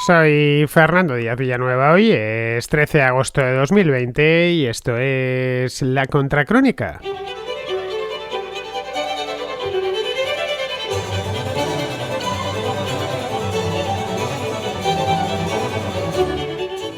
Soy Fernando Díaz Villanueva. Hoy es 13 de agosto de 2020 y esto es La Contracrónica.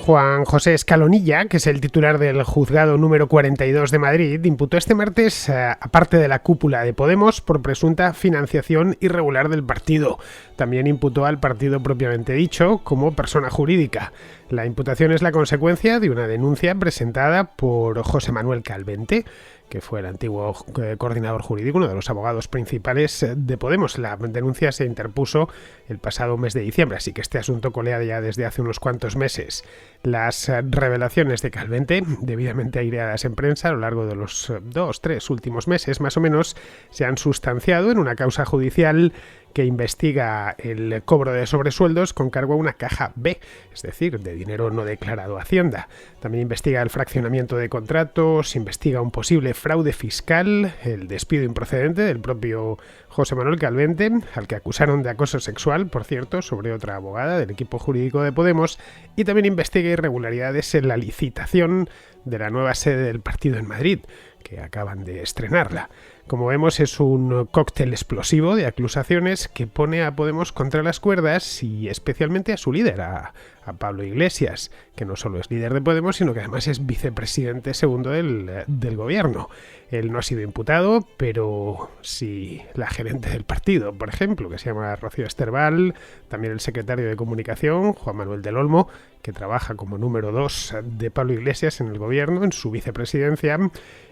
Juan José Escalonilla, que es el titular del juzgado número 42 de Madrid, imputó este martes a parte de la cúpula de Podemos por presunta financiación irregular del partido. También imputó al partido propiamente dicho como persona jurídica. La imputación es la consecuencia de una denuncia presentada por José Manuel Calvente, que fue el antiguo coordinador jurídico, uno de los abogados principales de Podemos. La denuncia se interpuso el pasado mes de diciembre, así que este asunto colea ya desde hace unos cuantos meses. Las revelaciones de Calvente, debidamente aireadas en prensa a lo largo de los 2-3 últimos meses más o menos, se han sustanciado en una causa judicial que investiga el cobro de sobresueldos con cargo a una caja B, es decir, de dinero no declarado a Hacienda. También investiga el fraccionamiento de contratos, investiga un posible fraude fiscal, el despido improcedente del propio José Manuel Calvente, al que acusaron de acoso sexual, por cierto, sobre otra abogada del equipo jurídico de Podemos, y también investiga irregularidades en la licitación de la nueva sede del partido en Madrid, que acaban de estrenarla. Como vemos, es un cóctel explosivo de acusaciones que pone a Podemos contra las cuerdas y especialmente a su líder, a Pablo Iglesias, que no solo es líder de Podemos, sino que además es vicepresidente segundo del gobierno. Él no ha sido imputado, pero sí la gerente del partido, por ejemplo, que se llama Rocío Esterbal, también el secretario de Comunicación, Juan Manuel del Olmo, que trabaja como número 2 de Pablo Iglesias en el gobierno, en su vicepresidencia,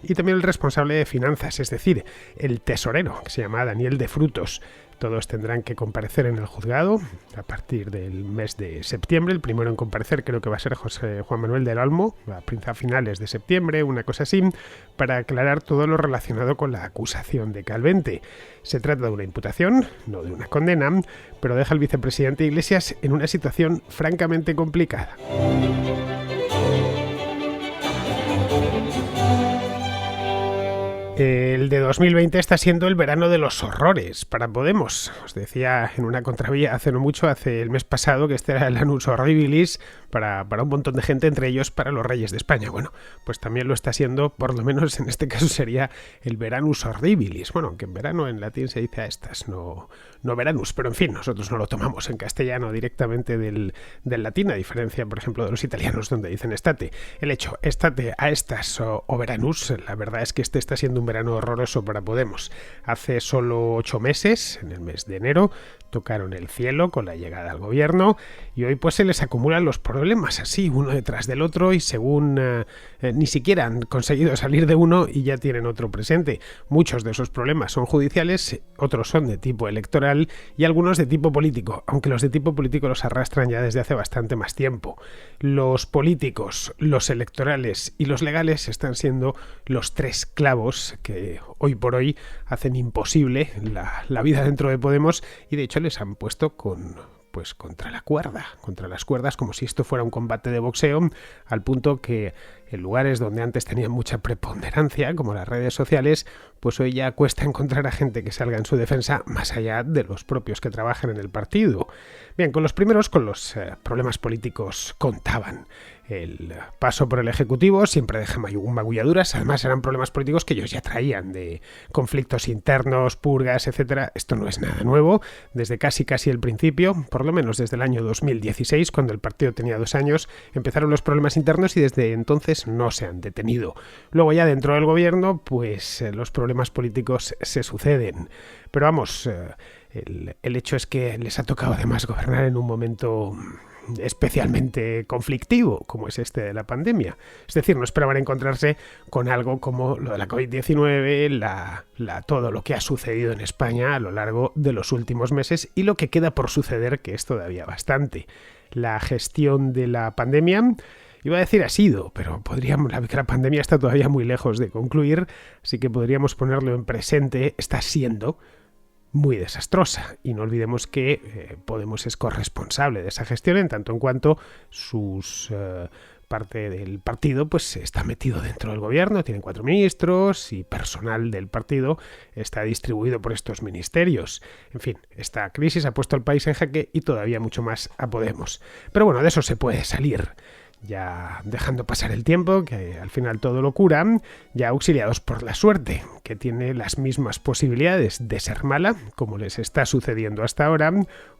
y también el responsable de finanzas, es decir, el tesorero, que se llama Daniel de Frutos. Todos tendrán que comparecer en el juzgado a partir del mes de septiembre. El primero en comparecer creo que va a ser Juan Manuel del Olmo, a finales de septiembre, una cosa así, para aclarar todo lo relacionado con la acusación de Calvente. Se trata de una imputación, no de una condena, pero deja al vicepresidente Iglesias en una situación francamente complicada. El de 2020 está siendo el verano de los horrores para Podemos. Os decía en una contravía hace no mucho, hace el mes pasado, que este era el annus horribilis para un montón de gente, entre ellos para los reyes de España. Bueno, pues también lo está siendo, por lo menos en este caso sería el veranus horribilis. Bueno, aunque en verano en latín se dice a estas, no veranus, pero en fin, nosotros no lo tomamos en castellano directamente del latín, a diferencia, por ejemplo, de los italianos donde dicen estate. El hecho, estate a estas o veranus, la verdad es que este está siendo un verano horroroso para Podemos. Hace solo 8 meses, en el mes de enero, tocaron el cielo con la llegada al gobierno y hoy pues se les acumulan los problemas así, uno detrás del otro, y según ni siquiera han conseguido salir de uno y ya tienen otro presente. Muchos de esos problemas son judiciales, otros son de tipo electoral y algunos de tipo político, aunque los de tipo político los arrastran ya desde hace bastante más tiempo. Los políticos, los electorales y los legales están siendo los tres clavos que hoy por hoy hacen imposible la vida dentro de Podemos, y de hecho les han puesto contra la cuerda, contra las cuerdas, como si esto fuera un combate de boxeo, al punto que en lugares donde antes tenían mucha preponderancia, como las redes sociales, pues hoy ya cuesta encontrar a gente que salga en su defensa más allá de los propios que trabajan en el partido. Bien, con los problemas políticos contaban. El paso por el Ejecutivo siempre deja magulladuras, además eran problemas políticos que ellos ya traían, de conflictos internos, purgas, etcétera. Esto no es nada nuevo, desde casi el principio, por lo menos desde el año 2016, cuando el partido tenía 2 años, empezaron los problemas internos y desde entonces no se han detenido. Luego ya dentro del gobierno, pues los problemas políticos se suceden. Pero vamos, el hecho es que les ha tocado además gobernar en un momento especialmente conflictivo, como es este de la pandemia. Es decir, no esperaban encontrarse con algo como lo de la COVID-19, todo lo que ha sucedido en España a lo largo de los últimos meses y lo que queda por suceder, que es todavía bastante. La gestión de la pandemia, iba a decir ha sido, pero la pandemia está todavía muy lejos de concluir, así que podríamos ponerlo en presente, está siendo muy desastrosa. Y no olvidemos que Podemos es corresponsable de esa gestión en tanto en cuanto sus parte del partido pues está metido dentro del gobierno, tienen 4 ministros y personal del partido está distribuido por estos ministerios. En fin, esta crisis ha puesto al país en jaque y todavía mucho más a Podemos. Pero bueno, de eso se puede salir. Ya dejando pasar el tiempo, que al final todo lo cura, ya auxiliados por la suerte, que tiene las mismas posibilidades de ser mala, como les está sucediendo hasta ahora,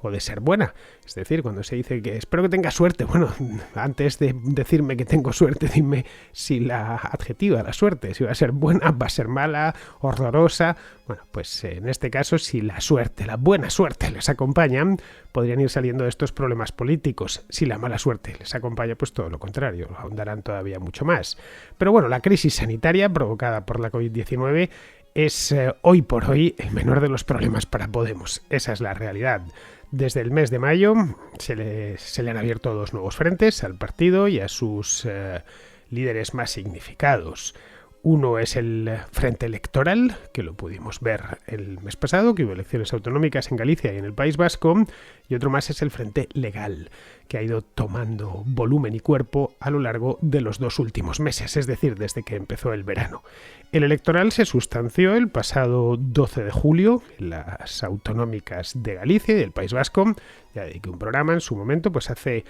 o de ser buena. Es decir, cuando se dice que espero que tenga suerte, bueno, antes de decirme que tengo suerte, dime si la adjetiva, la suerte, si va a ser buena, va a ser mala, horrorosa. Bueno, pues en este caso, si la suerte, la buena suerte les acompaña, podrían ir saliendo de estos problemas políticos. Si la mala suerte les acompaña, pues todo lo contrario, ahondarán todavía mucho más. Pero bueno, la crisis sanitaria provocada por la COVID-19 es hoy por hoy el menor de los problemas para Podemos. Esa es la realidad. Desde el mes de mayo se le han abierto 2 nuevos frentes al partido y a sus líderes más significados. Uno es el Frente Electoral, que lo pudimos ver el mes pasado, que hubo elecciones autonómicas en Galicia y en el País Vasco, y otro más es el Frente Legal, que ha ido tomando volumen y cuerpo a lo largo de los 2 últimos meses, es decir, desde que empezó el verano. El electoral se sustanció el pasado 12 de julio en las autonómicas de Galicia y del País Vasco. Ya dediqué un programa en su momento, pues hace,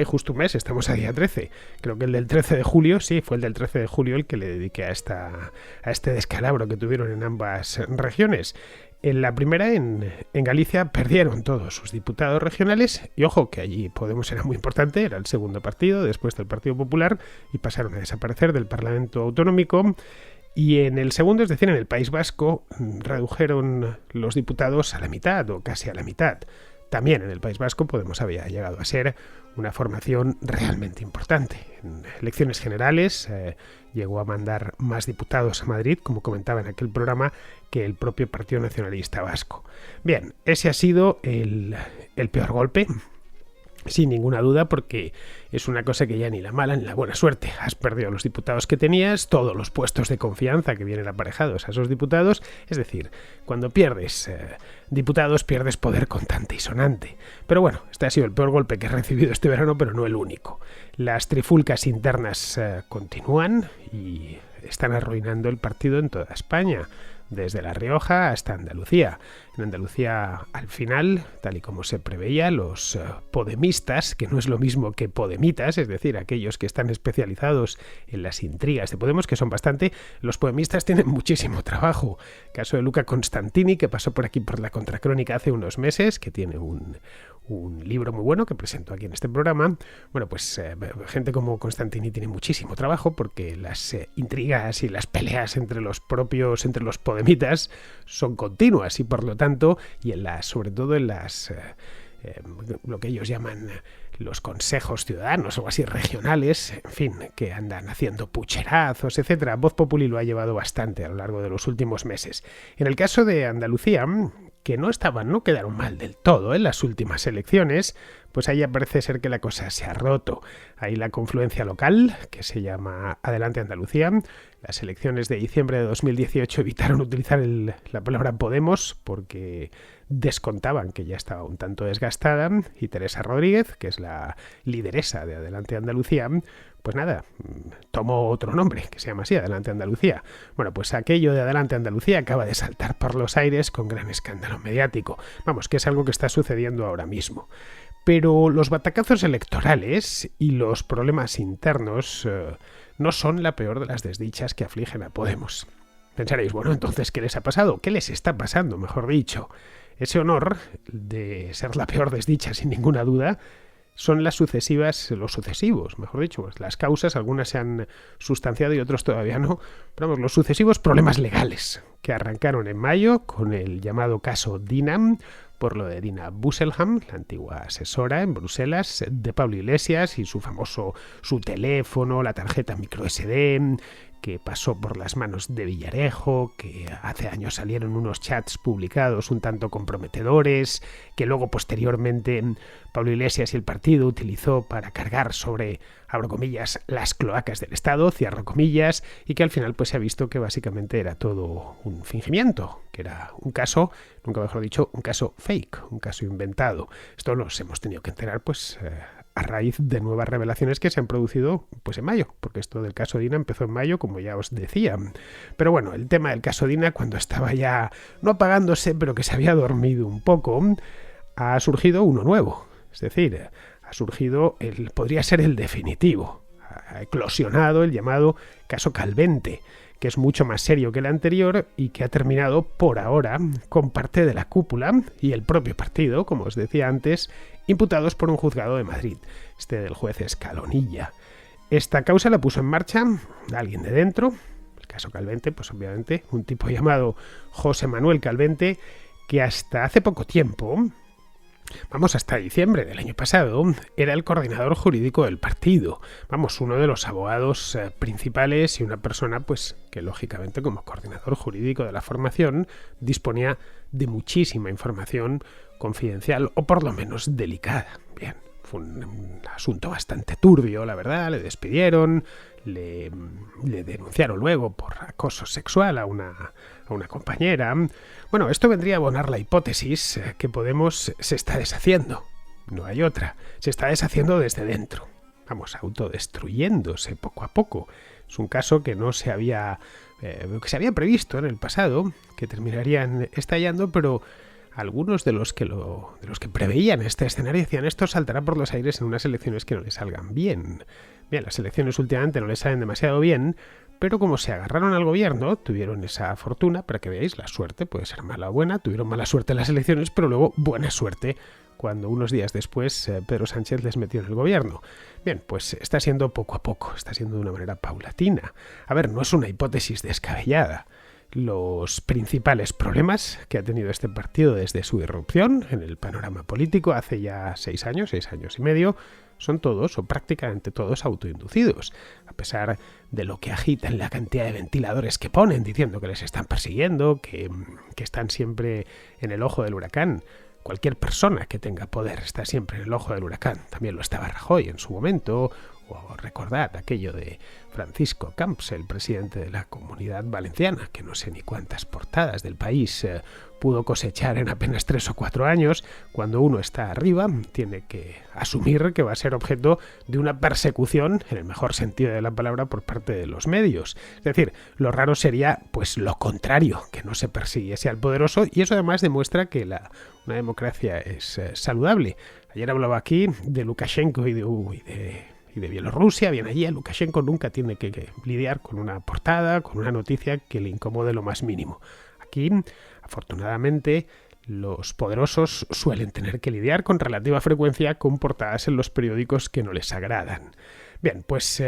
justo un mes, estamos a día 13. Creo que el del 13 de julio, sí, fue el del 13 de julio el que le dediqué a este descalabro que tuvieron en ambas regiones. En la primera, en Galicia, perdieron todos sus diputados regionales y ojo que allí Podemos era muy importante, era el segundo partido después del Partido Popular y pasaron a desaparecer del Parlamento Autonómico. Y en el segundo, es decir, en el País Vasco, redujeron los diputados a la mitad o casi a la mitad. También en el País Vasco Podemos había llegado a ser una formación realmente importante. En elecciones generales llegó a mandar más diputados a Madrid, como comentaba en aquel programa, que el propio Partido Nacionalista Vasco. Bien, ese ha sido el peor golpe, sin ninguna duda, porque es una cosa que ya ni la mala ni la buena suerte. Has perdido los diputados que tenías, todos los puestos de confianza que vienen aparejados a esos diputados. Es decir, cuando pierdes diputados, pierdes poder contante y sonante. Pero bueno, este ha sido el peor golpe que he recibido este verano, pero no el único. Las trifulcas internas continúan y están arruinando el partido en toda España, desde La Rioja hasta Andalucía. En Andalucía, al final, tal y como se preveía, los podemistas, que no es lo mismo que podemitas, es decir, aquellos que están especializados en las intrigas de Podemos, que son bastante, los podemistas tienen muchísimo trabajo. Caso de Luca Constantini, que pasó por aquí por la Contracrónica hace unos meses, que tiene un libro muy bueno que presento aquí en este programa. Bueno, pues gente como Constantini tiene muchísimo trabajo porque las intrigas y las peleas entre los podemitas son continuas y por lo tanto, y sobre todo en las lo que ellos llaman los consejos ciudadanos o así regionales, en fin, que andan haciendo pucherazos, etcétera. Voz Populi lo ha llevado bastante a lo largo de los últimos meses. En el caso de Andalucía, que no quedaron mal del todo en las últimas elecciones, pues ahí parece ser que la cosa se ha roto. Hay la confluencia local, que se llama Adelante Andalucía. Las elecciones de diciembre de 2018 evitaron utilizar la palabra Podemos porque descontaban que ya estaba un tanto desgastada y Teresa Rodríguez, que es la lideresa de Adelante Andalucía, pues nada, tomó otro nombre que se llama así, Adelante Andalucía. Bueno, pues aquello de Adelante Andalucía acaba de saltar por los aires con gran escándalo mediático. Vamos, que es algo que está sucediendo ahora mismo. Pero los batacazos electorales y los problemas internos no son la peor de las desdichas que afligen a Podemos. Pensaréis, bueno, entonces, ¿qué les ha pasado? ¿Qué les está pasando, mejor dicho? Ese honor de ser la peor desdicha, sin ninguna duda, son los sucesivos, mejor dicho, pues las causas, algunas se han sustanciado y otros todavía no, pero vamos, los sucesivos problemas legales que arrancaron en mayo con el llamado caso Dinam, por lo de Dina Busselham, la antigua asesora en Bruselas de Pablo Iglesias y su teléfono, la tarjeta microSD, que pasó por las manos de Villarejo, que hace años salieron unos chats publicados un tanto comprometedores, que luego posteriormente Pablo Iglesias y el partido utilizó para cargar sobre, abro comillas, las cloacas del Estado, cierro comillas, y que al final pues se ha visto que básicamente era todo un fingimiento, que era un caso, nunca mejor dicho, un caso fake, un caso inventado. Esto nos hemos tenido que enterar pues a raíz de nuevas revelaciones que se han producido pues en mayo, porque esto del caso Dina empezó en mayo, como ya os decía. Pero bueno, el tema del caso Dina, cuando estaba ya no apagándose, pero que se había dormido un poco, ha surgido uno nuevo. Es decir, ha surgido podría ser el definitivo. Ha eclosionado el llamado caso Calvente, que es mucho más serio que el anterior y que ha terminado por ahora con parte de la cúpula y el propio partido, como os decía antes, imputados por un juzgado de Madrid, del juez Escalonilla. Esta causa la puso en marcha alguien de dentro, el caso Calvente, pues obviamente un tipo llamado José Manuel Calvente, que hasta hace poco tiempo, hasta diciembre del año pasado, era el coordinador jurídico del partido. Uno de los abogados principales y una persona pues que lógicamente como coordinador jurídico de la formación disponía de muchísima información confidencial o por lo menos delicada. Bien, fue un asunto bastante turbio, la verdad. Le despidieron, le denunciaron luego por acoso sexual a una compañera. Bueno, esto vendría a abonar la hipótesis que Podemos se está deshaciendo. No hay otra. Se está deshaciendo desde dentro. Autodestruyéndose poco a poco. Es un caso que no se había que se había previsto en el pasado, que terminarían estallando, pero algunos de los que preveían este escenario decían: esto saltará por los aires en unas elecciones que no le salgan bien. Bien, las elecciones últimamente no le salen demasiado bien, pero como se agarraron al gobierno, tuvieron esa fortuna, para que veáis, la suerte puede ser mala o buena, tuvieron mala suerte en las elecciones, pero luego buena suerte cuando unos días después Pedro Sánchez les metió en el gobierno. Bien, pues está siendo poco a poco, está siendo de una manera paulatina. A ver, no es una hipótesis descabellada. Los principales problemas que ha tenido este partido desde su irrupción en el panorama político hace ya 6 años y medio, son todos o prácticamente todos autoinducidos, a pesar de lo que agitan, la cantidad de ventiladores que ponen diciendo que les están persiguiendo, que están siempre en el ojo del huracán. Cualquier persona que tenga poder está siempre en el ojo del huracán. También lo estaba Rajoy en su momento, o recordad aquello de Francisco Camps, el presidente de la Comunidad Valenciana, que no sé ni cuántas portadas del país pudo cosechar en apenas 3 o 4 años. Cuando uno está arriba, tiene que asumir que va a ser objeto de una persecución, en el mejor sentido de la palabra, por parte de los medios. Es decir, lo raro sería pues lo contrario, que no se persiguiese al poderoso, y eso además demuestra que una democracia es saludable. Ayer hablaba aquí de Lukashenko y de Bielorrusia. Bien, allí a Lukashenko nunca tiene que lidiar con una portada, con una noticia que le incomode lo más mínimo. Aquí, afortunadamente, los poderosos suelen tener que lidiar con relativa frecuencia con portadas en los periódicos que no les agradan. Bien, pues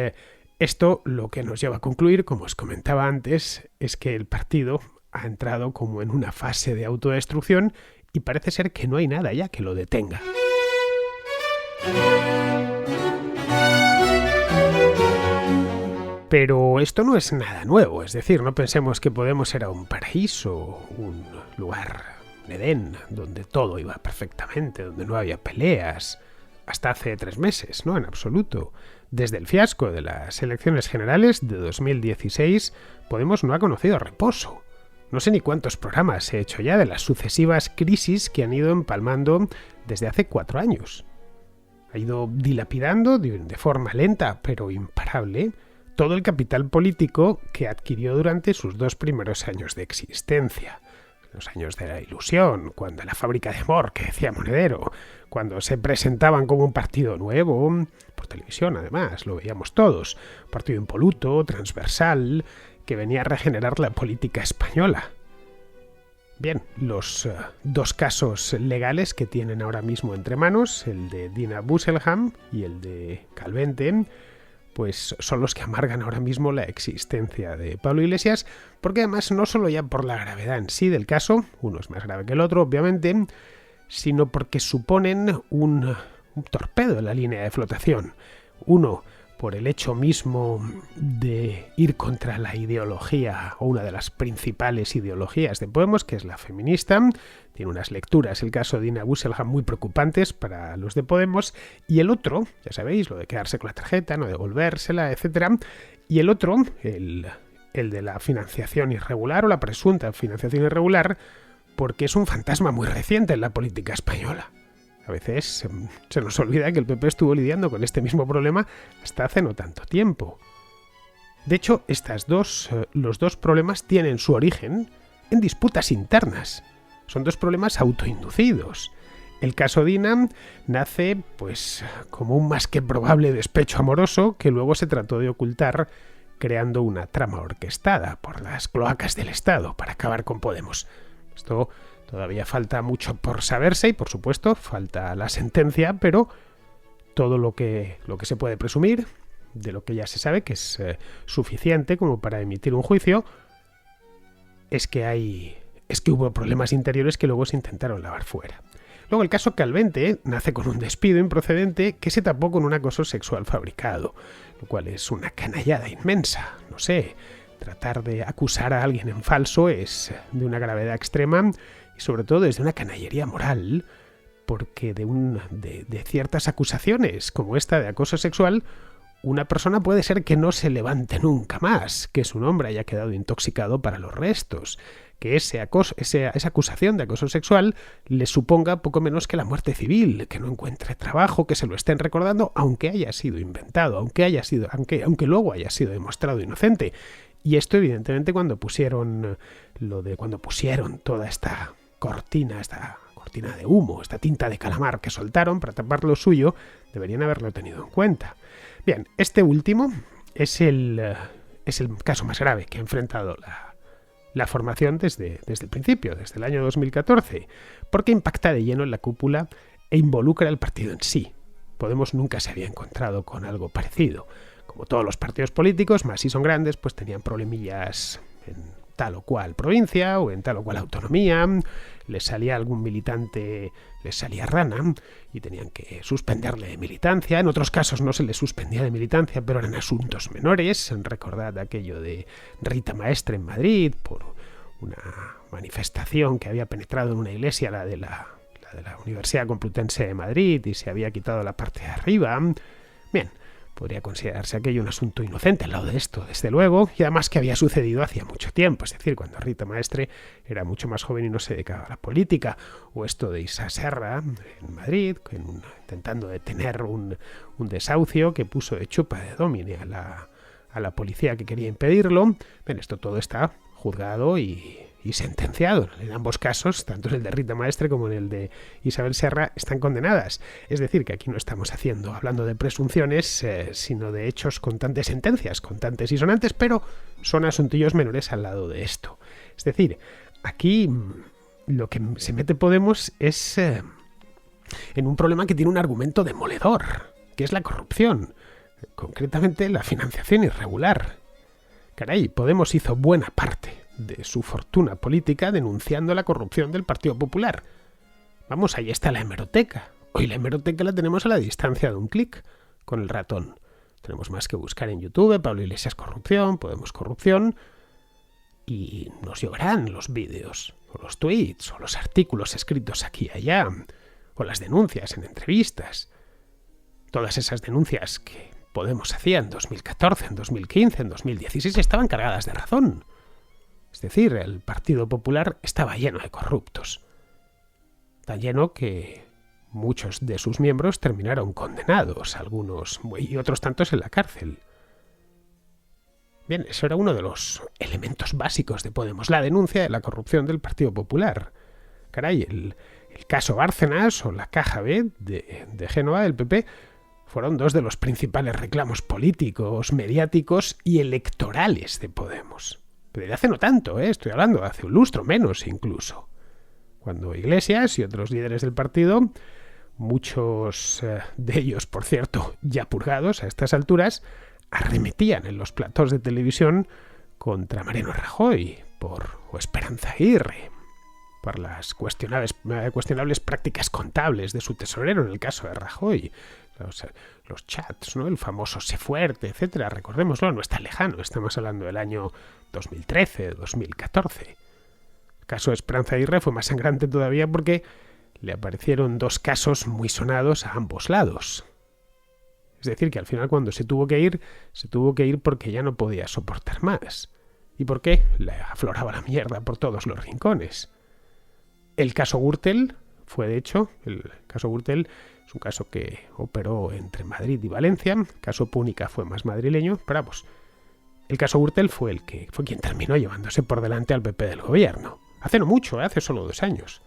esto lo que nos lleva a concluir, como os comentaba antes, es que el partido ha entrado como en una fase de autodestrucción y parece ser que no hay nada ya que lo detenga. Pero esto no es nada nuevo, es decir, no pensemos que Podemos era un paraíso, un lugar, un Edén, donde todo iba perfectamente, donde no había peleas, hasta hace 3 meses, no, en absoluto. Desde el fiasco de las elecciones generales de 2016, Podemos no ha conocido reposo. No sé ni cuántos programas he hecho ya de las sucesivas crisis que han ido empalmando desde hace 4 años. Ha ido dilapidando de forma lenta, pero imparable, todo el capital político que adquirió durante sus 2 primeros años de existencia. Los años de la ilusión, cuando la fábrica de amor, que decía Monedero, cuando se presentaban como un partido nuevo, por televisión además, lo veíamos todos, un partido impoluto, transversal, que venía a regenerar la política española. Bien, los 2 casos legales que tienen ahora mismo entre manos, el de Dina Busselham y el de Calvente, pues son los que amargan ahora mismo la existencia de Pablo Iglesias, porque además no solo ya por la gravedad en sí del caso, uno es más grave que el otro, obviamente, sino porque suponen un torpedo en la línea de flotación. Uno, por el hecho mismo de ir contra la ideología, o una de las principales ideologías de Podemos, que es la feminista. Tiene unas lecturas, el caso de Dina Busselham, muy preocupantes para los de Podemos. Y el otro, ya sabéis, lo de quedarse con la tarjeta, no devolvérsela, etc. Y el otro, el de la financiación irregular, o la presunta financiación irregular, porque es un fantasma muy reciente en la política española. A veces se nos olvida que el PP estuvo lidiando con este mismo problema hasta hace no tanto tiempo. De hecho, los dos problemas tienen su origen en disputas internas. Son dos problemas autoinducidos. El caso Dina nace, pues, como un más que probable despecho amoroso que luego se trató de ocultar creando una trama orquestada por las cloacas del Estado para acabar con Podemos. Esto todavía falta mucho por saberse y, por supuesto, falta la sentencia, pero todo lo que se puede presumir, de lo que ya se sabe que es suficiente como para emitir un juicio, es que hubo problemas interiores que luego se intentaron lavar fuera. Luego el caso Calvente nace con un despido improcedente que se tapó con un acoso sexual fabricado, lo cual es una canallada inmensa. No sé, tratar de acusar a alguien en falso es de una gravedad extrema y sobre todo es de una canallería moral, porque de ciertas acusaciones como esta de acoso sexual, una persona puede ser que no se levante nunca más, que su nombre haya quedado intoxicado para los restos, que esa acusación de acoso sexual le suponga poco menos que la muerte civil, que no encuentre trabajo, que se lo estén recordando, aunque haya sido inventado, aunque luego haya sido demostrado inocente. Y esto, evidentemente, cuando pusieron toda esta cortina de humo, esta tinta de calamar que soltaron para tapar lo suyo, deberían haberlo tenido en cuenta. Bien, este último es el caso más grave que ha enfrentado la formación desde el principio, desde el año 2014, porque impacta de lleno en la cúpula e involucra al partido en sí. Podemos nunca se había encontrado con algo parecido. Como todos los partidos políticos, más si son grandes, pues tenían problemillas en tal o cual provincia o en tal o cual autonomía, les salía algún militante, les salía rana y tenían que suspenderle de militancia. En otros casos no se les suspendía de militancia, pero eran asuntos menores. Recordad aquello de Rita Maestre en Madrid por una manifestación que había penetrado en una iglesia, la de la Universidad Complutense de Madrid, y se había quitado la parte de arriba. Bien, podría considerarse aquello un asunto inocente al lado de esto, desde luego, y además que había sucedido hacía mucho tiempo, es decir, cuando Rita Maestre era mucho más joven y no se dedicaba a la política, o esto de Isa Serra en Madrid, intentando detener un desahucio que puso de chupa de domine a la policía que quería impedirlo. Bien, esto todo está juzgado y sentenciado. En ambos casos, tanto en el de Rita Maestre como en el de Isabel Serra, están condenadas. Es decir, que aquí no estamos hablando de presunciones, sino de hechos contantes, sentencias contantes y sonantes, pero son asuntillos menores al lado de esto. Es decir, aquí lo que se mete Podemos es en un problema que tiene un argumento demoledor, que es la corrupción, concretamente la financiación irregular. Caray, Podemos hizo buena parte de su fortuna política denunciando la corrupción del Partido Popular. Vamos, ahí está la hemeroteca. Hoy la hemeroteca la tenemos a la distancia de un clic con el ratón. Tenemos más que buscar en YouTube, Pablo Iglesias corrupción, Podemos corrupción, y nos llevarán los vídeos, o los tweets, o los artículos escritos aquí y allá, o las denuncias en entrevistas. Todas esas denuncias que Podemos hacía en 2014, en 2015, en 2016 estaban cargadas de razón. Es decir, el Partido Popular estaba lleno de corruptos. Tan lleno que muchos de sus miembros terminaron condenados, algunos y otros tantos en la cárcel. Bien, eso era uno de los elementos básicos de Podemos, la denuncia de la corrupción del Partido Popular. Caray, el caso Bárcenas o la Caja B de Génova del PP fueron dos de los principales reclamos políticos, mediáticos y electorales de Podemos. Pero de hace no tanto, estoy hablando de hace un lustro, menos incluso. Cuando Iglesias y otros líderes del partido, muchos de ellos, por cierto, ya purgados a estas alturas, arremetían en los platós de televisión contra Mariano Rajoy o Esperanza Aguirre, por las cuestionables prácticas contables de su tesorero en el caso de Rajoy, los chats, ¿no? El famoso sé fuerte, etcétera. Recordémoslo, no está lejano, estamos hablando del año 2013, 2014. El caso de Esperanza Aguirre fue más sangrante todavía porque le aparecieron dos casos muy sonados a ambos lados. Es decir, que al final cuando se tuvo que ir porque ya no podía soportar más. ¿Y por qué? Le afloraba la mierda por todos los rincones. El caso Gürtel fue de hecho, el caso Gürtel es un caso que operó entre Madrid y Valencia. El caso Púnica fue más madrileño, pero vamos, el caso Gürtel fue quien terminó llevándose por delante al PP del gobierno. Hace no mucho, hace solo 2 años.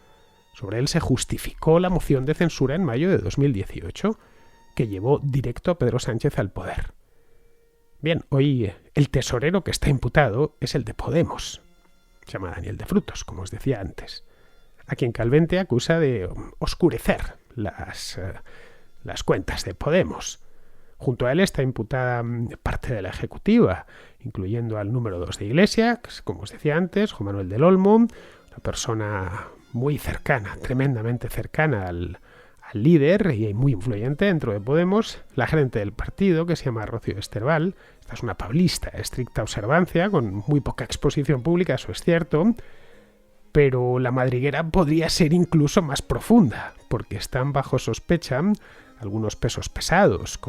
Sobre él se justificó la moción de censura en mayo de 2018, que llevó directo a Pedro Sánchez al poder. Bien, hoy el tesorero que está imputado es el de Podemos. Se llama Daniel de Frutos, como os decía antes, a quien Calvente acusa de oscurecer las cuentas de Podemos. Junto a él está imputada parte de la ejecutiva, incluyendo al número 2 de Iglesia, que es, como os decía antes, Juan Manuel del Olmo, una persona muy cercana, tremendamente cercana al líder y muy influyente dentro de Podemos, la gerente del partido, que se llama Rocío Esterbal. Esta es una pablista de estricta observancia, con muy poca exposición pública, eso es cierto, pero la madriguera podría ser incluso más profunda, porque están bajo sospecha algunos pesos pesados,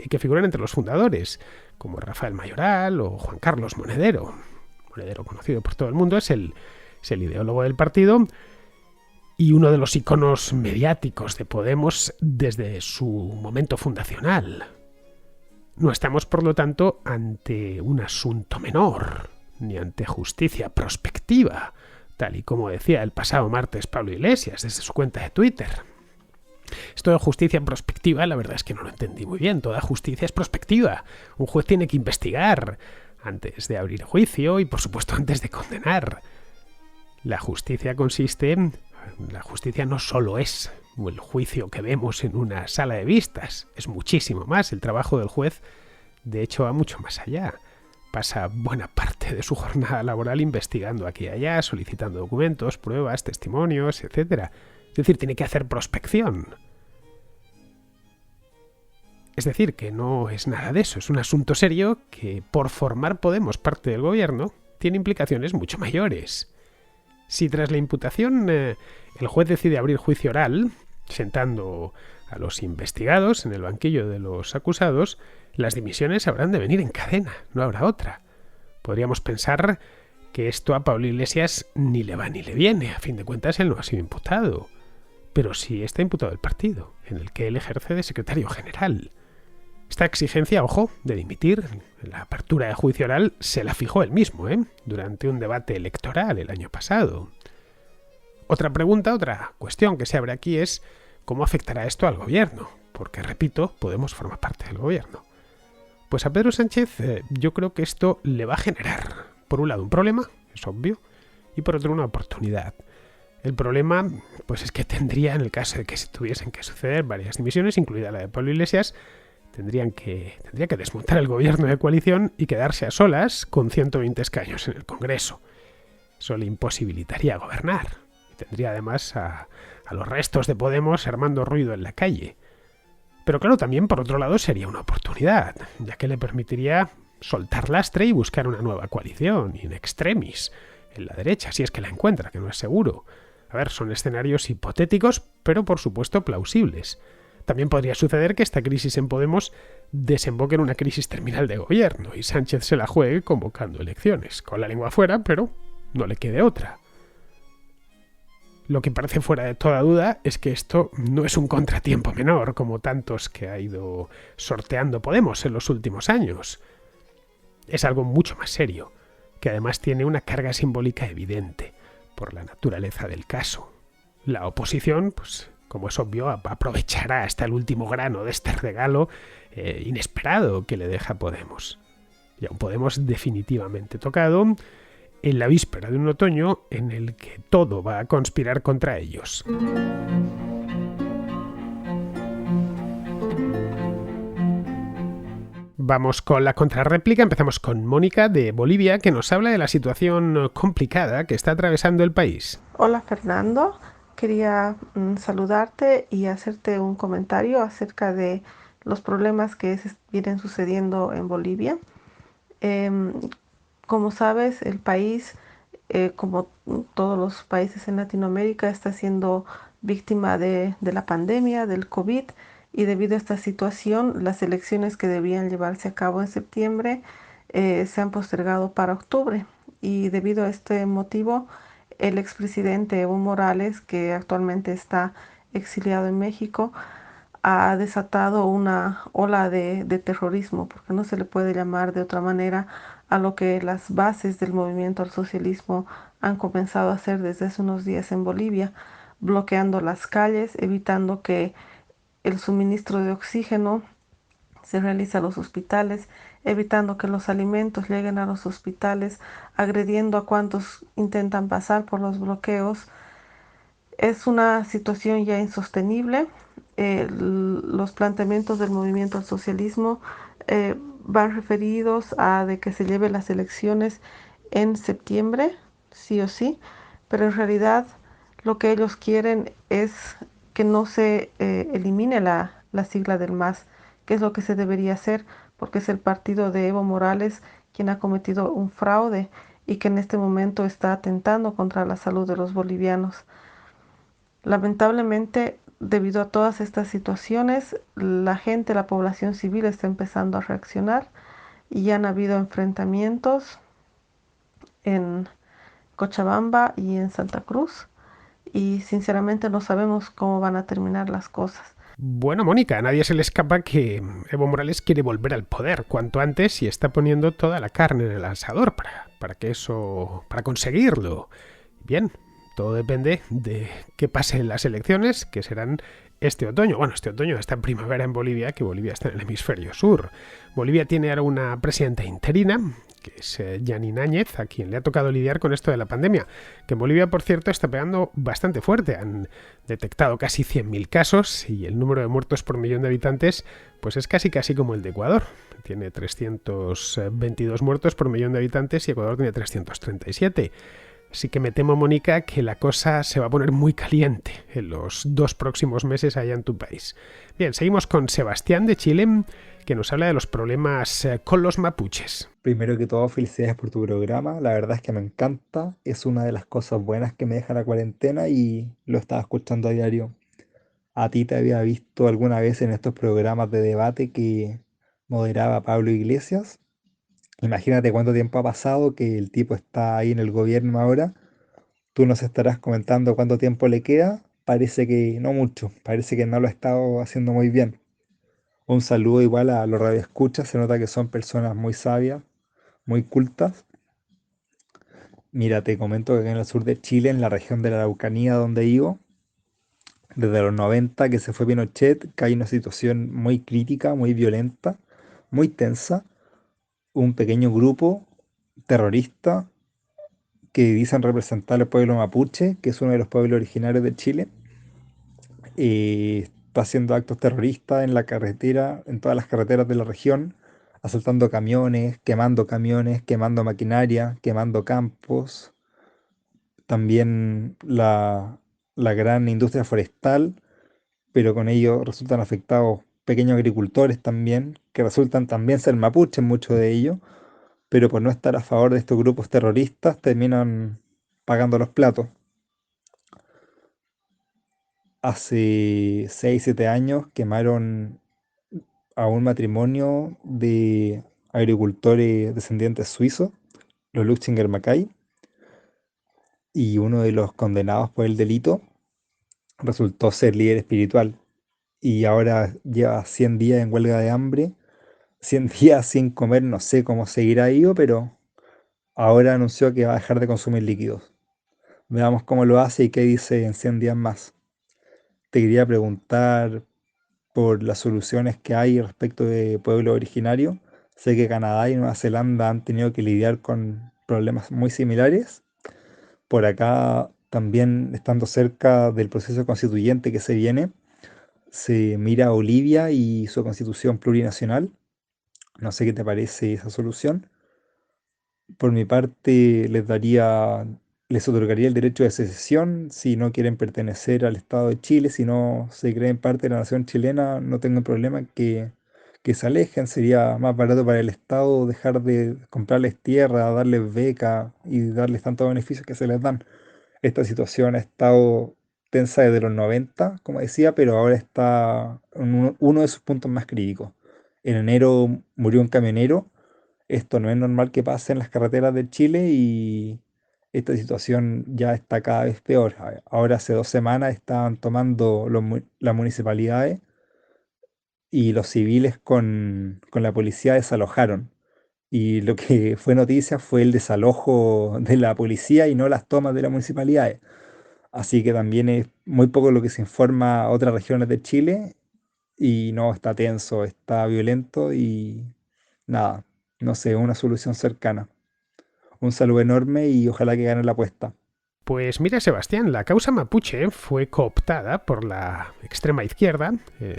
y que figuran entre los fundadores, como Rafael Mayoral o Juan Carlos Monedero. Monedero, conocido por todo el mundo, es el ideólogo del partido y uno de los iconos mediáticos de Podemos desde su momento fundacional. No estamos, por lo tanto, ante un asunto menor, ni ante justicia prospectiva, tal y como decía el pasado martes Pablo Iglesias desde su cuenta de Twitter. Esto de justicia prospectiva, la verdad es que no lo entendí muy bien. Toda justicia es prospectiva. Un juez tiene que investigar antes de abrir juicio y, por supuesto, antes de condenar. La justicia no solo es el juicio que vemos en una sala de vistas, es muchísimo más. El trabajo del juez, de hecho, va mucho más allá. Pasa buena parte de su jornada laboral investigando aquí y allá, solicitando documentos, pruebas, testimonios, etc. Es decir, tiene que hacer prospección. Es decir, que no es nada de eso, es un asunto serio que, por formar Podemos parte del gobierno, tiene implicaciones mucho mayores. Si tras la imputación el juez decide abrir juicio oral, sentando a los investigados en el banquillo de los acusados, las dimisiones habrán de venir en cadena, no habrá otra. Podríamos pensar que esto a Pablo Iglesias ni le va ni le viene, a fin de cuentas él no ha sido imputado. Pero sí está imputado el partido, en el que él ejerce de secretario general. Esta exigencia, ojo, de dimitir, la apertura de juicio oral, se la fijó él mismo, durante un debate electoral el año pasado. Otra cuestión que se abre aquí es cómo afectará esto al gobierno, porque, repito, Podemos formar parte del gobierno. Pues a Pedro Sánchez yo creo que esto le va a generar, por un lado, un problema, es obvio, y por otro, una oportunidad. El problema, pues es que tendría, en el caso de que se tuviesen que suceder varias dimisiones, incluida la de Pablo Iglesias, tendría que desmontar el gobierno de coalición y quedarse a solas con 120 escaños en el Congreso. Eso le imposibilitaría gobernar. Y tendría además a los restos de Podemos armando ruido en la calle. Pero claro, también por otro lado sería una oportunidad, ya que le permitiría soltar lastre y buscar una nueva coalición, in extremis, en la derecha, si es que la encuentra, que no es seguro. A ver, son escenarios hipotéticos, pero por supuesto plausibles. También podría suceder que esta crisis en Podemos desemboque en una crisis terminal de gobierno y Sánchez se la juegue convocando elecciones, con la lengua afuera, pero no le quede otra. Lo que parece fuera de toda duda es que esto no es un contratiempo menor, como tantos que ha ido sorteando Podemos en los últimos años. Es algo mucho más serio, que además tiene una carga simbólica evidente, por la naturaleza del caso. La oposición, pues, como es obvio, aprovechará hasta el último grano de este regalo inesperado que le deja Podemos. Y a un Podemos definitivamente tocado en la víspera de un otoño en el que todo va a conspirar contra ellos. Vamos con la contrarréplica. Empezamos con Mónica de Bolivia, que nos habla de la situación complicada que está atravesando el país. Hola Fernando, quería saludarte y hacerte un comentario acerca de los problemas que vienen sucediendo en Bolivia. Em, Como sabes, el país, como todos los países en Latinoamérica, está siendo víctima de la pandemia, del COVID, y debido a esta situación, las elecciones que debían llevarse a cabo en septiembre se han postergado para octubre. Y debido a este motivo, el expresidente Evo Morales, que actualmente está exiliado en México, ha desatado una ola de terrorismo, porque no se le puede llamar de otra manera a lo que las bases del movimiento al socialismo han comenzado a hacer desde hace unos días en Bolivia, bloqueando las calles, evitando que el suministro de oxígeno se realice a los hospitales, evitando que los alimentos lleguen a los hospitales, agrediendo a cuantos intentan pasar por los bloqueos. Es una situación ya insostenible. Los planteamientos del movimiento al socialismo van referidos a de que se lleve las elecciones en septiembre, sí o sí, pero en realidad lo que ellos quieren es que no se elimine la sigla del MAS, que es lo que se debería hacer, porque es el partido de Evo Morales quien ha cometido un fraude y que en este momento está atentando contra la salud de los bolivianos. Lamentablemente, debido a todas estas situaciones, la gente, la población civil está empezando a reaccionar y ya han habido enfrentamientos en Cochabamba y en Santa Cruz y sinceramente no sabemos cómo van a terminar las cosas. Bueno, Mónica, a nadie se le escapa que Evo Morales quiere volver al poder cuanto antes y está poniendo toda la carne en el asador para conseguirlo. Bien, todo depende de qué pase en las elecciones, que serán este otoño. Bueno, este otoño, esta primavera en Bolivia, que Bolivia está en el hemisferio sur. Bolivia tiene ahora una presidenta interina, que es Janine Áñez, a quien le ha tocado lidiar con esto de la pandemia, que en Bolivia, por cierto, está pegando bastante fuerte. Han detectado casi 100.000 casos y el número de muertos por millón de habitantes pues es casi como el de Ecuador. Tiene 322 muertos por millón de habitantes y Ecuador tiene 337. Así que me temo, Mónica, que la cosa se va a poner muy caliente en los 2 próximos meses allá en tu país. Bien, seguimos con Sebastián de Chile, que nos habla de los problemas con los mapuches. Primero que todo, felicidades por tu programa. La verdad es que me encanta. Es una de las cosas buenas que me deja la cuarentena y lo estaba escuchando a diario. ¿A ti te había visto alguna vez en estos programas de debate que moderaba Pablo Iglesias? Imagínate cuánto tiempo ha pasado que el tipo está ahí en el gobierno ahora. Tú nos estarás comentando cuánto tiempo le queda. Parece que no mucho. Parece que no lo ha estado haciendo muy bien. Un saludo igual a los radioescuchas. Se nota que son personas muy sabias, muy cultas. Mira, te comento que acá en el sur de Chile, en la región de la Araucanía donde vivo, desde los 90 que se fue Pinochet, que hay una situación muy crítica, muy violenta, muy tensa. Un pequeño grupo terrorista que dicen representar al pueblo mapuche, que es uno de los pueblos originarios de Chile, está haciendo actos terroristas en la carretera, en todas las carreteras de la región, asaltando camiones, quemando maquinaria, quemando campos. También la gran industria forestal, pero con ello resultan afectados pequeños agricultores también, que resultan también ser mapuches muchos de ellos, pero por no estar a favor de estos grupos terroristas terminan pagando los platos. Hace 6 7 años quemaron a un matrimonio de agricultores descendientes suizos, los Luxinger Mackay, y uno de los condenados por el delito resultó ser líder espiritual y ahora lleva 100 días en huelga de hambre, 100 días sin comer, no sé cómo seguirá ello, pero ahora anunció que va a dejar de consumir líquidos. Veamos cómo lo hace y qué dice en 100 días más. Te quería preguntar por las soluciones que hay respecto de pueblo originario. Sé que Canadá y Nueva Zelanda han tenido que lidiar con problemas muy similares. Por acá, también estando cerca del proceso constituyente que se viene, se mira a Bolivia y su constitución plurinacional. No sé qué te parece esa solución. Por mi parte, les otorgaría el derecho de secesión si no quieren pertenecer al Estado de Chile, si no se creen parte de la nación chilena, no tengo problema que se alejen. Sería más barato para el Estado dejar de comprarles tierra, darles beca y darles tantos beneficios que se les dan. Esta situación ha estado tensa desde los 90, como decía, pero ahora está en uno de sus puntos más críticos. En enero murió un camionero. Esto no es normal que pase en las carreteras de Chile y esta situación ya está cada vez peor. Ahora hace 2 semanas estaban tomando las municipalidades y los civiles con la policía desalojaron. Y lo que fue noticia fue el desalojo de la policía y no las tomas de las municipalidades. Así que también es muy poco lo que se informa a otras regiones de Chile y no, está tenso, está violento y nada, no sé, una solución cercana. Un saludo enorme y ojalá que gane la apuesta. Pues mira, Sebastián, la causa mapuche fue cooptada por la extrema izquierda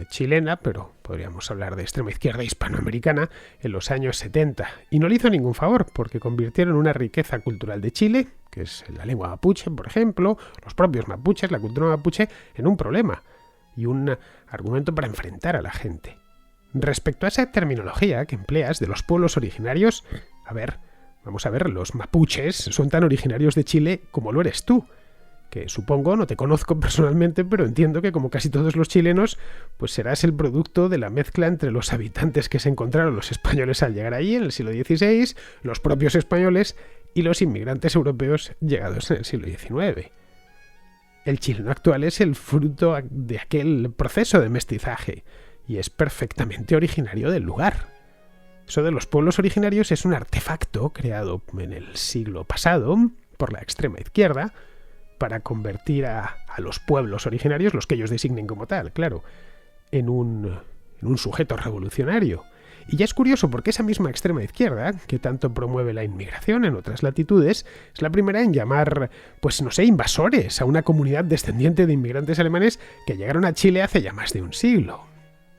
chilena, pero podríamos hablar de extrema izquierda hispanoamericana, en los años 70. Y no le hizo ningún favor, porque convirtieron una riqueza cultural de Chile, que es la lengua mapuche, por ejemplo, los propios mapuches, la cultura mapuche, en un problema y un argumento para enfrentar a la gente. Respecto a esa terminología que empleas de los pueblos originarios, vamos a ver, los mapuches son tan originarios de Chile como lo eres tú, que supongo, no te conozco personalmente, pero entiendo que como casi todos los chilenos, pues serás el producto de la mezcla entre los habitantes que se encontraron los españoles al llegar allí en el siglo XVI, los propios españoles y los inmigrantes europeos llegados en el siglo XIX. El chileno actual es el fruto de aquel proceso de mestizaje y es perfectamente originario del lugar. Eso de los pueblos originarios es un artefacto creado en el siglo pasado por la extrema izquierda para convertir a los pueblos originarios, los que ellos designen como tal, claro, en un sujeto revolucionario. Y ya es curioso porque esa misma extrema izquierda, que tanto promueve la inmigración en otras latitudes, es la primera en llamar, pues no sé, invasores a una comunidad descendiente de inmigrantes alemanes que llegaron a Chile hace ya más de un siglo.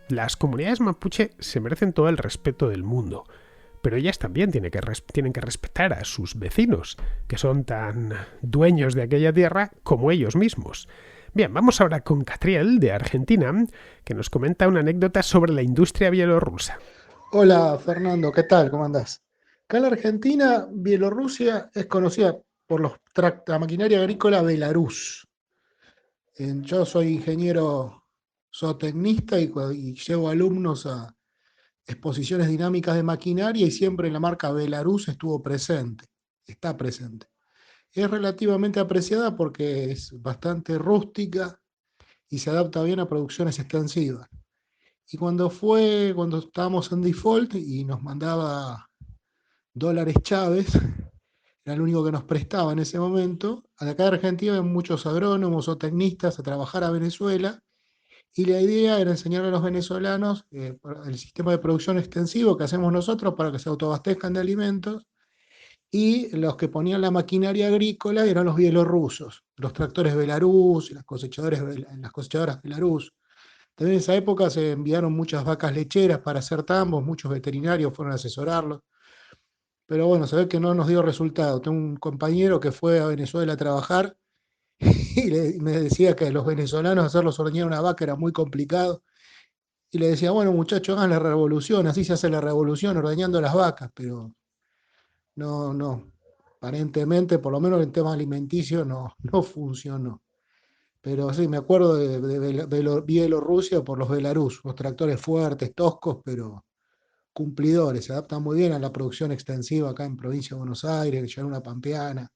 Las comunidades mapuche se merecen todo el respeto del mundo, pero ellas también tienen que respetar a sus vecinos, que son tan dueños de aquella tierra como ellos mismos. Bien, vamos ahora con Catriel, de Argentina, que nos comenta una anécdota sobre la industria bielorrusa. Hola Fernando, ¿qué tal? ¿Cómo andás? Acá en la Argentina, Bielorrusia es conocida por la maquinaria agrícola Belarus. Yo soy ingeniero zootecnista y llevo alumnos a exposiciones dinámicas de maquinaria y siempre la marca Belarus estuvo presente, está presente. Es relativamente apreciada porque es bastante rústica y se adapta bien a producciones extensivas. Y cuando estábamos en default y nos mandaba dólares Chávez, era el único que nos prestaba en ese momento, acá en Argentina hay muchos agrónomos o tecnistas a trabajar a Venezuela, y la idea era enseñar a los venezolanos el sistema de producción extensivo que hacemos nosotros para que se autoabastezcan de alimentos, y los que ponían la maquinaria agrícola eran los bielorrusos, los tractores Belarus, las cosechadoras Belarus. También en esa época se enviaron muchas vacas lecheras para hacer tambos, muchos veterinarios fueron a asesorarlos, pero bueno, se ve que no nos dio resultado. Tengo un compañero que fue a Venezuela a trabajar y me decía que los venezolanos hacerlos ordeñar una vaca era muy complicado, y le decía, bueno muchachos, hagan la revolución, así se hace la revolución ordeñando las vacas, pero no, aparentemente, por lo menos en tema alimenticio, no funcionó. Pero sí, me acuerdo de Bielorrusia por los Belarus, los tractores fuertes, toscos, pero cumplidores, se adaptan muy bien a la producción extensiva acá en provincia de Buenos Aires, una Pampeana,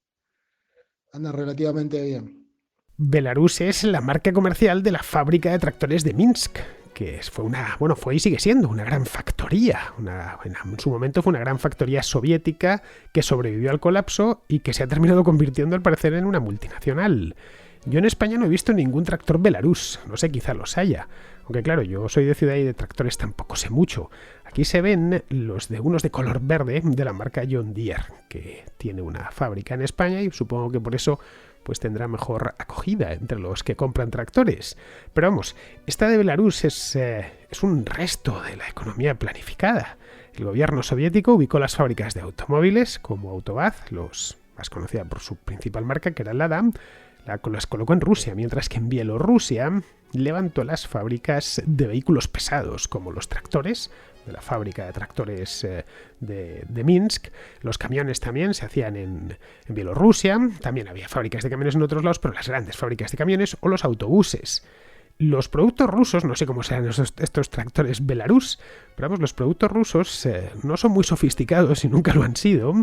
andan relativamente bien. Belarus es la marca comercial de la fábrica de tractores de Minsk, que fue y sigue siendo una gran factoría. En su momento fue una gran factoría soviética que sobrevivió al colapso y que se ha terminado convirtiendo al parecer en una multinacional. Yo en España no he visto ningún tractor Belarus, no sé, quizá los haya. Aunque claro, yo soy de ciudad y de tractores tampoco sé mucho. Aquí se ven unos de color verde de la marca John Deere, que tiene una fábrica en España y supongo que por eso pues tendrá mejor acogida entre los que compran tractores. Pero vamos, esta de Belarus es un resto de la economía planificada. El gobierno soviético ubicó las fábricas de automóviles como Autovaz, más conocida por su principal marca, que era Lada, las colocó en Rusia, mientras que en Bielorrusia levantó las fábricas de vehículos pesados, como los tractores, de la fábrica de tractores de Minsk. Los camiones también se hacían en Bielorrusia. También había fábricas de camiones en otros lados, pero las grandes fábricas de camiones o los autobuses. Los productos rusos, no sé cómo serán estos tractores Belarus, pero vamos, los productos rusos no son muy sofisticados y nunca lo han sido,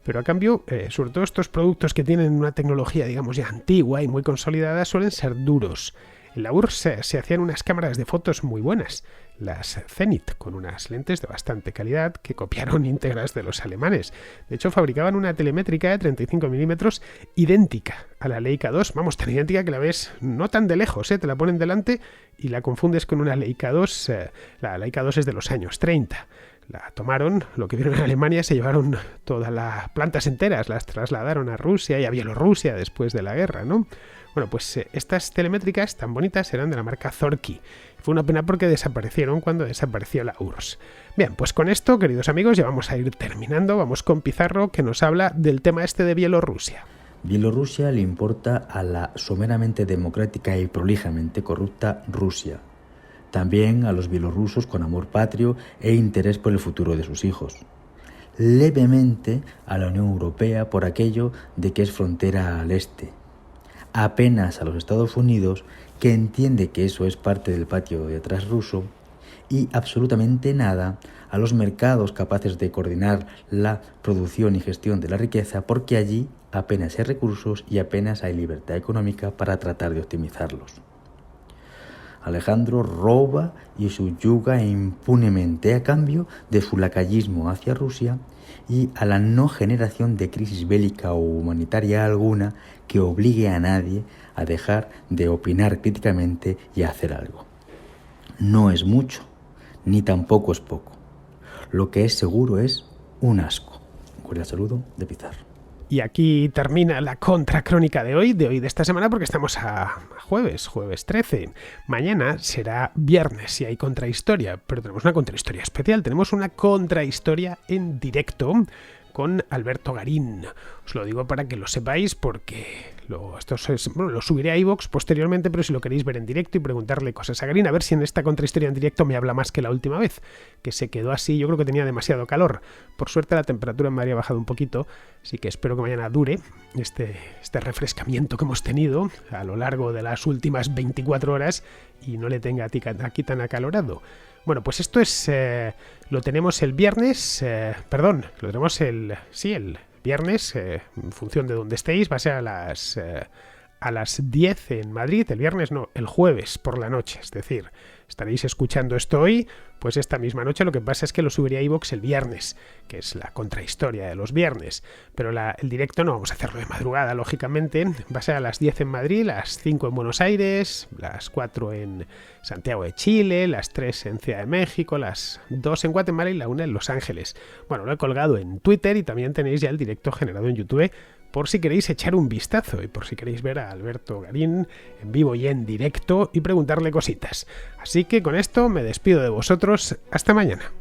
pero a cambio, sobre todo estos productos que tienen una tecnología, digamos, ya antigua y muy consolidada, suelen ser duros. En la URSS se hacían unas cámaras de fotos muy buenas, las Zenit, con unas lentes de bastante calidad que copiaron íntegras de los alemanes. De hecho, fabricaban una telemétrica de 35 milímetros idéntica a la Leica 2. Vamos, tan idéntica que la ves no tan de lejos, te la ponen delante y la confundes con una Leica 2. La Leica 2 es de los años 30. La tomaron, lo que vieron en Alemania, se llevaron todas las plantas enteras, las trasladaron a Rusia y a Bielorrusia después de la guerra, ¿no? Bueno, pues estas telemétricas tan bonitas eran de la marca Zorki. Fue una pena porque desaparecieron cuando desapareció la URSS. Bien, pues con esto, queridos amigos, ya vamos a ir terminando. Vamos con Pizarro, que nos habla del tema este de Bielorrusia. Bielorrusia le importa a la someramente democrática y prolijamente corrupta Rusia. También a los bielorrusos con amor patrio e interés por el futuro de sus hijos. Levemente a la Unión Europea por aquello de que es frontera al este. Apenas a los Estados Unidos, que entiende que eso es parte del patio de atrás ruso, y absolutamente nada a los mercados capaces de coordinar la producción y gestión de la riqueza, porque allí apenas hay recursos y apenas hay libertad económica para tratar de optimizarlos. Alejandro roba y subyuga impunemente a cambio de su lacayismo hacia Rusia y a la no generación de crisis bélica o humanitaria alguna que obligue a nadie a dejar de opinar críticamente y a hacer algo. No es mucho, ni tampoco es poco. Lo que es seguro es un asco. Un cordial saludo de Pizarro. Y aquí termina la contracrónica de hoy de esta semana, porque estamos a jueves 13. Mañana será viernes y hay contrahistoria, pero tenemos una contrahistoria especial. Tenemos una contrahistoria en directo con Alberto Garín. Os lo digo para que lo sepáis, porque lo subiré a iVoox posteriormente, pero si lo queréis ver en directo y preguntarle cosas a Garín, a ver si en esta contrahistoria en directo me habla más que la última vez, que se quedó así. Yo creo que tenía demasiado calor. Por suerte la temperatura en Madrid ha bajado un poquito, así que espero que mañana dure este refrescamiento que hemos tenido a lo largo de las últimas 24 horas y no le tenga aquí tan acalorado. Bueno, pues esto es lo tenemos el viernes, lo tenemos el viernes, en función de donde estéis, va a ser a las 10 en Madrid, el viernes no, el jueves por la noche, es decir, estaréis escuchando esto hoy, pues esta misma noche. Lo que pasa es que lo subiré a iVoox el viernes, que es la contrahistoria de los viernes, pero el directo no vamos a hacerlo de madrugada, lógicamente. Va a ser a las 10 en Madrid, las 5 en Buenos Aires, las 4 en Santiago de Chile, las 3 en Ciudad de México, las 2 en Guatemala y la 1 en Los Ángeles. Bueno, lo he colgado en Twitter y también tenéis ya el directo generado en YouTube, por si queréis echar un vistazo y por si queréis ver a Alberto Garín en vivo y en directo y preguntarle cositas. Así que con esto me despido de vosotros. Hasta mañana.